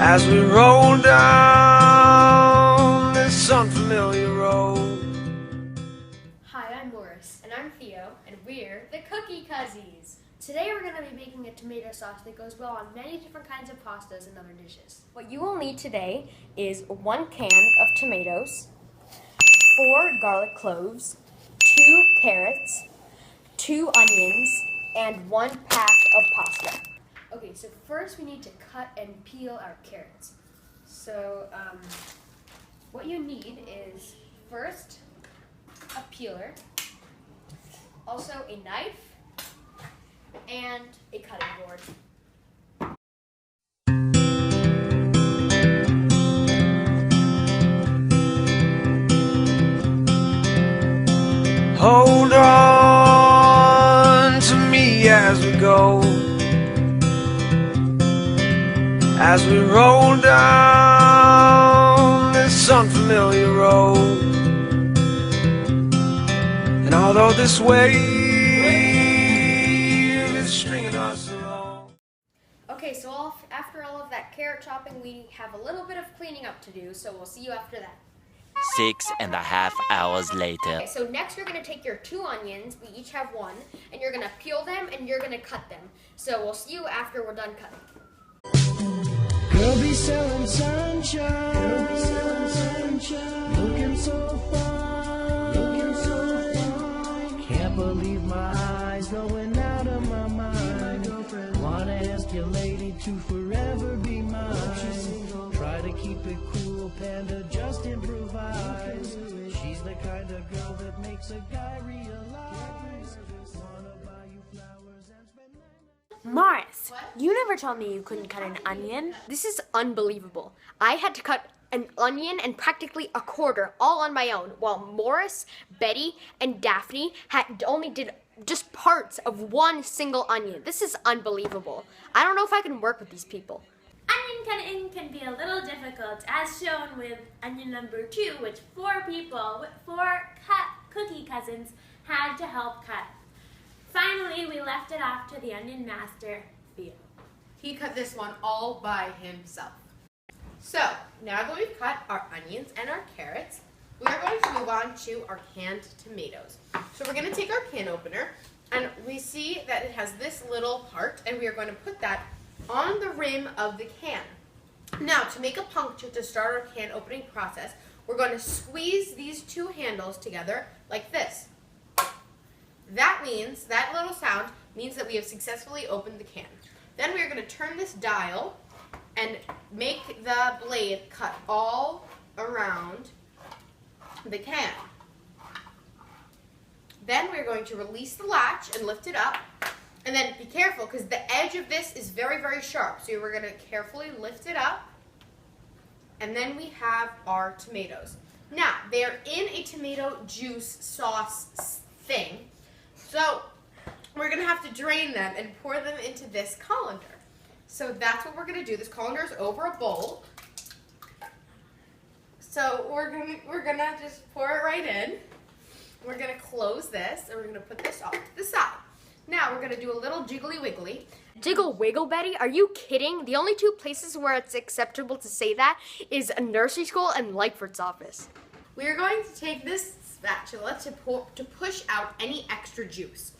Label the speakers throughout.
Speaker 1: as we roll down this unfamiliar road.
Speaker 2: Hi, I'm Morris. And I'm Theo, and we're the Cookie Cuzzies. Today we're going to be making a tomato sauce that goes well on many different kinds of pastas and other dishes. What you will need today is 1 can of tomatoes, 4 garlic cloves, 2 carrots, 2 onions, and 1 pack of pasta. Okay, so first we need to cut and peel our carrots. So what you need is first a peeler, also a knife, and a cutting board.
Speaker 1: Hold on to me as we go, as we roll down this unfamiliar road. And although this wave is stringing us along.
Speaker 2: Okay, so after all of that carrot chopping, we have a little bit of cleaning up to do, so we'll see you after that.
Speaker 3: 6.5 hours later.
Speaker 2: Okay, so next you're going to take your 2 onions, we each have 1, and you're going to peel them and you're going to cut them. So we'll see you after we're done cutting.
Speaker 4: Girl be selling sunshine, girl be selling sunshine, looking so fine, looking so fine. Can't believe my eyes, going out of my mind. Wanna ask your lady to forever be mine. Try to keep it cool, Panda just improvise. She's the kind of girl that makes a guy realize. Wanna buy you flowers and spend
Speaker 5: Morris, you never told me you couldn't cut an onion.
Speaker 2: This is unbelievable. I had to cut an onion and practically a quarter all on my own, while Morris, Betty, and Daphne only did just parts of 1 single onion. This is unbelievable. I don't know if I can work with these people.
Speaker 5: Onion cutting can be a little difficult, as shown with onion number 2, which 4 people, 4 cookie cousins, had to help cut. Finally, we left it off to the onion master, Theo.
Speaker 6: He cut this one all by himself. So, now that we've cut our onions and our carrots, we are going to move on to our canned tomatoes. So we're going to take our can opener, and we see that it has this little part, and we are going to put that on the rim of the can. Now, to make a puncture to start our can opening process, we're going to squeeze these 2 handles together like this. That means, that little sound means that we have successfully opened the can. Then we are going to turn this dial and make the blade cut all around the can. Then we're going to release the latch and lift it up. And then be careful, because the edge of this is very, very sharp. So we're going to carefully lift it up. And then we have our tomatoes. Now, they are in a tomato juice sauce thing. So we're going to have to drain them and pour them into this colander. So that's what we're going to do. This colander is over a bowl. So we're gonna just pour it right in. We're going to close this, and we're going to put this off to the side. Now we're going to do a little jiggly wiggly.
Speaker 2: Jiggle wiggle, Betty? Are you kidding? The only 2 places where it's acceptable to say that is a nursery school and Lightfoot's office.
Speaker 6: We are going to take this spatula to push out any extra juice.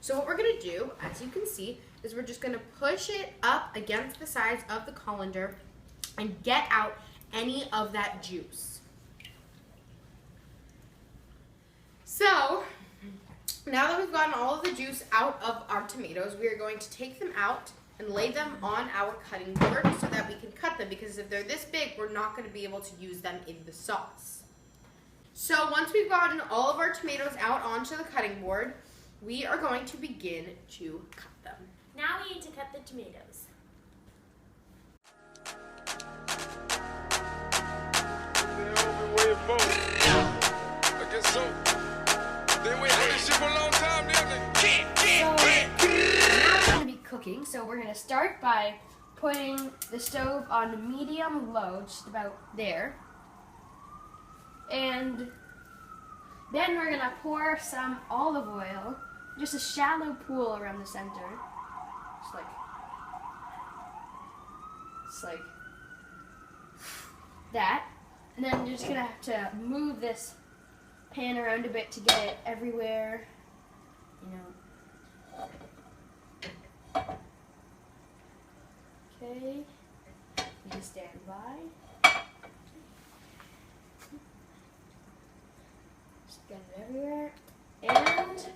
Speaker 6: So what we're going to do, as you can see, is we're just going to push it up against the sides of the colander and get out any of that juice. So, now that we've gotten all of the juice out of our tomatoes, we are going to take them out and lay them on our cutting board so that we can cut them, because if they're this big, we're not going to be able to use them in the sauce. So once we've gotten all of our tomatoes out onto the cutting board, we are going to begin to cut them.
Speaker 5: Now we need to cut the tomatoes.
Speaker 2: Cooking, so we're going to start by putting the stove on medium-low, just about there. And then we're going to pour some olive oil, just a shallow pool around the center. Just like that. And then you're just gonna have to move this pan around a bit to get it everywhere. You know. Okay. You just stand by. Just get it everywhere. And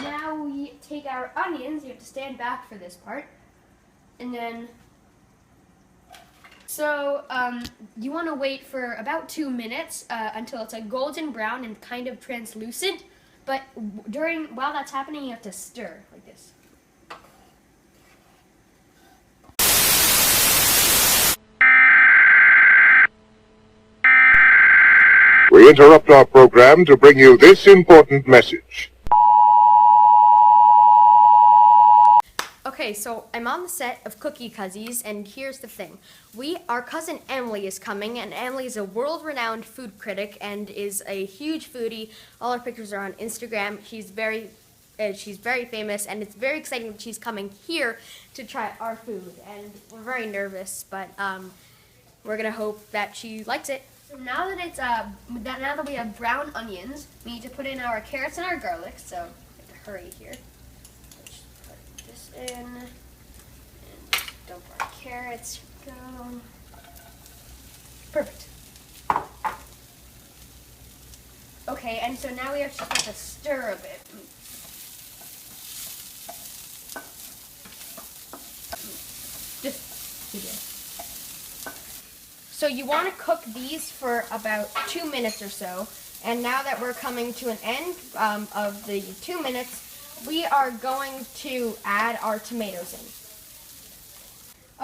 Speaker 2: now we take our onions. You have to stand back for this part. And then, so you want to wait for about 2 minutes until it's a golden brown and kind of translucent. But while that's happening, you have to stir like this.
Speaker 7: We interrupt our program to bring you this important message.
Speaker 2: Okay, so I'm on the set of Cuzzies, and here's the thing. Our cousin Emily is coming, and Emily is a world-renowned food critic and is a huge foodie. All her pictures are on Instagram. She's very famous, and it's very exciting that she's coming here to try our food. And we're very nervous, but we're gonna hope that she likes it. So now that we have brown onions, we need to put in our carrots and our garlic. So we have to hurry here. In and dump our carrots. Go. Perfect. Okay, and so now we have to stir a bit. Just do this. So you want to cook these for about 2 minutes or so. And now that we're coming to an end of the 2 minutes, we are going to add our tomatoes in.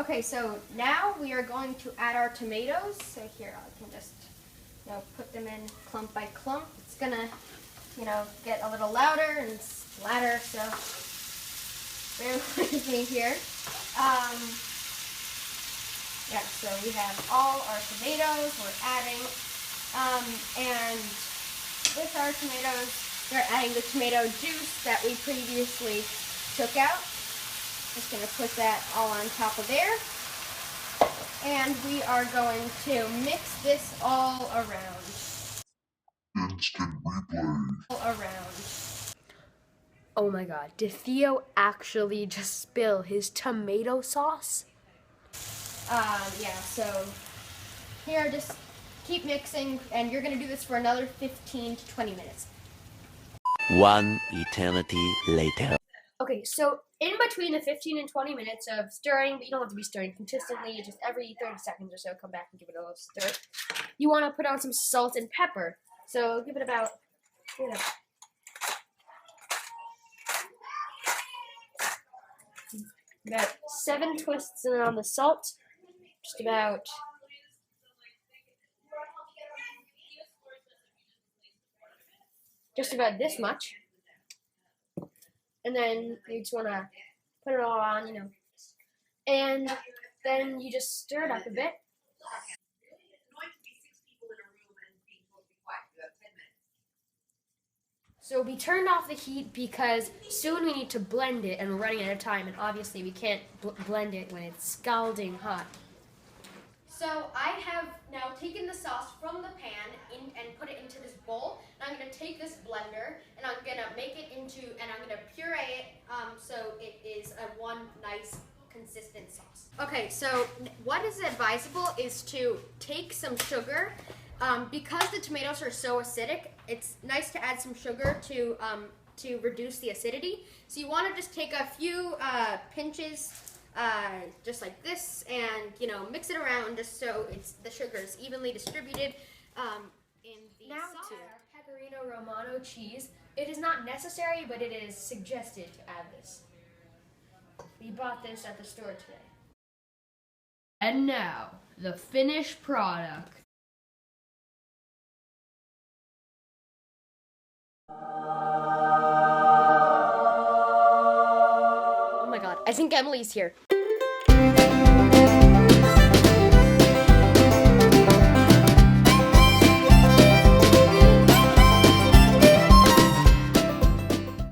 Speaker 2: Okay, so now we are going to add our tomatoes. So here, I can just put them in clump by clump. It's gonna, get a little louder and splatter, so bear with me here. Yeah, so we have all our tomatoes we're adding, and with our tomatoes, we're adding the tomato juice that we previously took out. Just going to put that all on top of there. And we are going to mix this all around.
Speaker 7: Instant replay.
Speaker 2: All around. Oh my god, did Theo actually just spill his tomato sauce? Yeah, so here, just keep mixing, and you're going to do this for another 15 to 20 minutes.
Speaker 3: One eternity later.
Speaker 2: Okay, so in between the 15 and 20 minutes of stirring, but you don't have to be stirring consistently, just every 30 seconds or so, come back and give it a little stir. You want to put on some salt and pepper. So give it about, about 7 twists on the salt. Just about this much. And then you just want to put it all on, and then you just stir it up a bit. So we turned off the heat because soon we need to blend it, and we're running out of time, and obviously we can't blend it when it's scalding hot. So I have now taken the sauce from the pan and put it into this bowl. And I'm going to take this blender and I'm going to make it and I'm going to puree it so it is one nice consistent sauce. Okay, so what is advisable is to take some sugar. Because the tomatoes are so acidic, it's nice to add some sugar to reduce the acidity. So you want to just take a few pinches just like this, and mix it around just so the sugar is evenly distributed in the sauce. Our pecorino romano cheese. It is not necessary, but it is suggested to add this. We bought this at the store today. And now, the finished product. Oh my god, I think Emily's here.